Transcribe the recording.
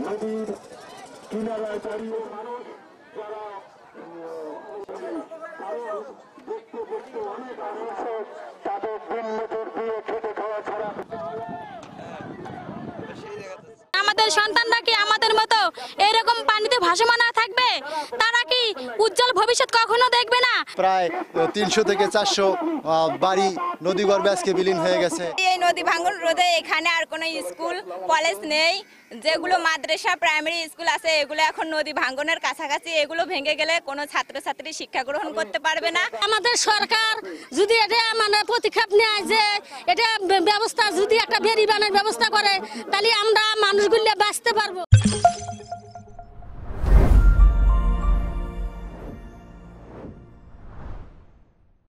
নদীর কিনারায় দাঁড়িয়ে মানুষ যারা দেখতে দেখতে অনেক আনন্দ তাদের দিন মজুর দিয়ে খেটে খাওয়া ছাড়া আমাদের সন্তানরা কি আমাদের মতো এরকম পানিতে ভাসমান না থাকবে? তারা কি উজ্জ্বল ভবিষ্যৎ কখনো দেখবে না? প্রায় 300 থেকে 400 বাড়ি নদীগর্ভে আজকে বিলীন হয়ে গেছে। এই নদী ভাঙন রোধে এখানে আর কোনো স্কুল কলেজ নেই। যেগুলো মাদ্রাসা প্রাইমারি স্কুল আছে এগুলো এখন নদী ভাঙনের কাছাকাছি, এগুলো ভেঙে গেলে কোনো ছাত্রছাত্রী শিক্ষা গ্রহণ করতে পারবে না। আমাদের সরকার যদি এটা মানে পদক্ষেপ নেয় যে এটা ব্যবস্থা যদি একটা বেরি বানের ব্যবস্থা করে, তাহলে আমরা মানুষগুলো